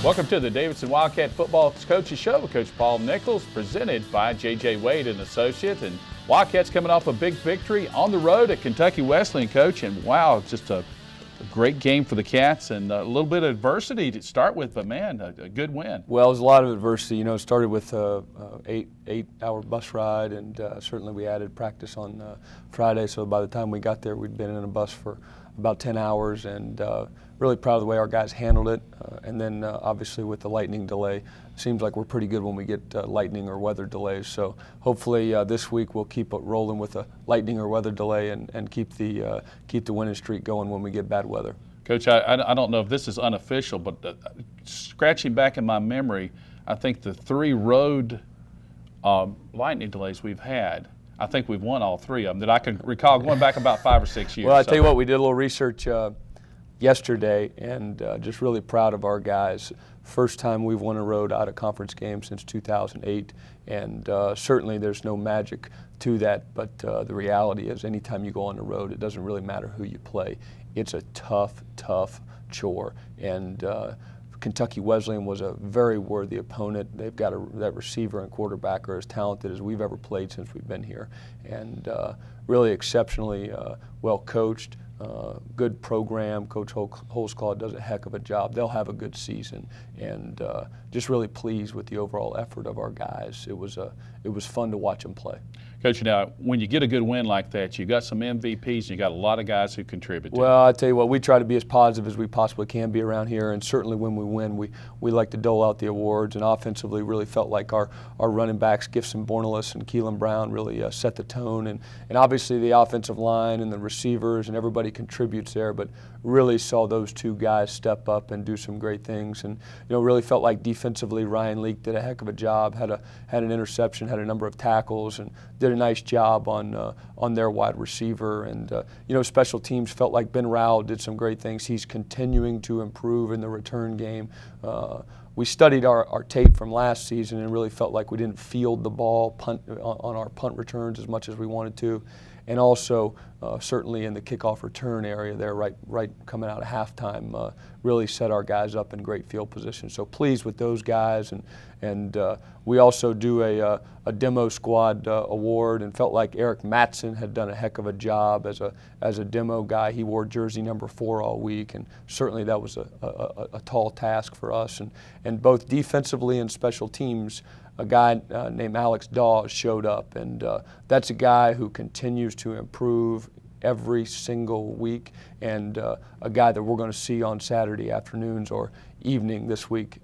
Welcome to the Davidson Wildcat Football Coaches Show with Coach Paul Nichols, presented by J.J. Wade and Associates. And Wildcats coming off a big victory on the road at Kentucky Wesleyan, Coach. And wow, just a great game for the Cats and a little bit of adversity to start with, but man, a good win. Well, it was a lot of adversity. You know, it started with an 8-hour bus ride, and certainly we added practice on Friday. So by the time we got there, we'd been in a bus for about 10 hours, and really proud of the way our guys handled it. And then obviously with the lightning delay, seems like we're pretty good when we get lightning or weather delays. So hopefully this week we'll keep it rolling with a lightning or weather delay and keep the winning streak going when we get bad weather. Coach, I don't know if this is unofficial, but scratching back in my memory, I think the 3 road lightning delays we've had, I think we've won all 3 of them that I can recall going back about 5 or 6 years. Well, I tell you what, we did a little research yesterday, and just really proud of our guys. First time we've won a road out of conference game since 2008, and certainly there's no magic to that, but the reality is anytime you go on the road, it doesn't really matter who you play. It's a tough chore, and Kentucky Wesleyan was a very worthy opponent. They've got that receiver and quarterback are as talented as we've ever played since we've been here, and really exceptionally well coached. Good program. Coach Holzclaw does a heck of a job. They'll have a good season, and just really pleased with the overall effort of our guys. It was fun to watch them play. Coach, now when you get a good win like that, you got some MVPs and you got a lot of guys who contribute. Well, I tell you what, we try to be as positive as we possibly can be around here, and certainly when we win, we like to dole out the awards. And offensively, really felt like our running backs, Gibson Bornelis and Keelan Brown, really set the tone. And obviously the offensive line and the receivers and everybody contributes there, but really saw those 2 guys step up and do some great things. And really felt like defensively, Ryan Leak did a heck of a job. Had an interception, had a number of tackles, and did a nice job on their wide receiver. And special teams felt like Ben Rao did some great things. He's continuing to improve in the return game. We studied our tape from last season and really felt like we didn't field the ball on our punt returns as much as we wanted to. And also certainly in the kickoff return area there, right coming out of halftime, really set our guys up in great field position. So pleased with those guys, and we also do a demo squad award, and felt like Eric Matson had done a heck of a job as a demo guy. He wore jersey number 4 all week, and certainly that was a tall task for us. And both defensively and special teams, a guy named Alex Dawes showed up, and that's a guy who continues to improve every single week, and a guy that we're going to see on Saturday afternoons or evening this week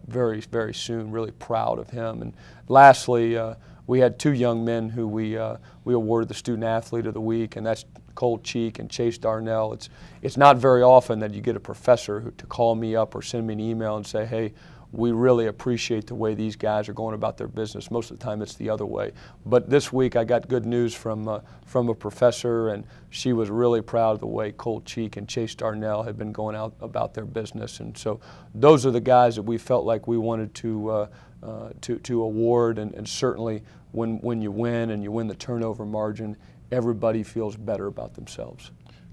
very, very soon. Really proud of him. And lastly, we had 2 young men who we awarded the Student Athlete of the Week, and that's Cole Cheek and Chase Darnell. It's not very often that you get a professor to call me up or send me an email and say, hey, we really appreciate the way these guys are going about their business. Most of the time it's the other way. But this week I got good news from a professor, and she was really proud of the way Cole Cheek and Chase Darnell had been going out about their business. And so those are the guys that we felt like we wanted to award, and certainly when you win and you win the turnover margin, everybody feels better about themselves.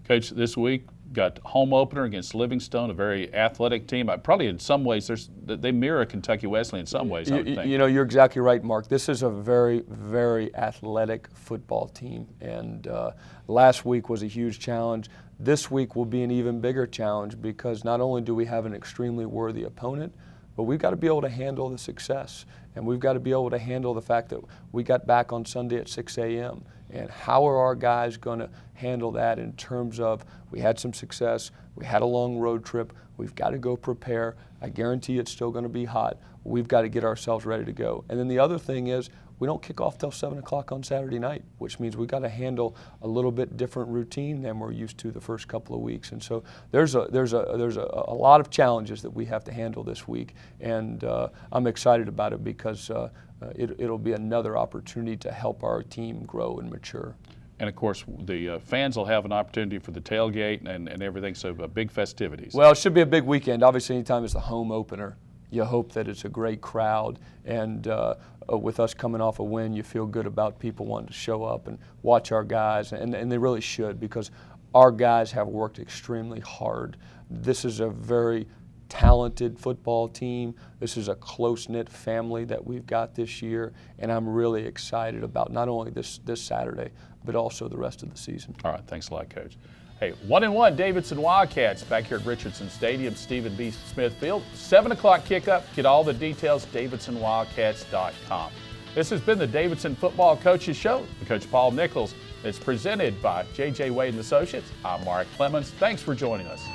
Coach, this week got home opener against Livingstone, a very athletic team. Probably in some ways they mirror Kentucky Wesleyan in some ways, I would think. You're exactly right, Mark. This is a very, very athletic football team, and last week was a huge challenge. This week will be an even bigger challenge, because not only do we have an extremely worthy opponent, but we've got to be able to handle the success, and we've got to be able to handle the fact that we got back on Sunday at 6 a.m. And how are our guys going to handle that in terms of, we had some success, we had a long road trip, we've got to go prepare. I guarantee it's still going to be hot. We've got to get ourselves ready to go. And then the other thing is, we don't kick off till 7 o'clock on Saturday night, which means we've got to handle a little bit different routine than we're used to the first couple of weeks. And so there's a lot of challenges that we have to handle this week, and I'm excited about it, because it'll be another opportunity to help our team grow and mature. And of course, the fans will have an opportunity for the tailgate and everything, so big festivities. Well, it should be a big weekend. Obviously, anytime it's the home opener, you hope that it's a great crowd, and with us coming off a win, you feel good about people wanting to show up and watch our guys, and they really should, because our guys have worked extremely hard. This is a very talented football team. This is a close-knit family that we've got this year, and I'm really excited about not only this Saturday, but also the rest of the season. All right, thanks a lot, Coach. Hey, 1-1 Davidson Wildcats back here at Richardson Stadium, Stephen B. Smith Field. 7 o'clock kickoff. Get all the details, davidsonwildcats.com. This has been the Davidson Football Coaches Show with Coach Paul Nichols. It's presented by J.J. Wade & Associates. I'm Mark Plemmons. Thanks for joining us.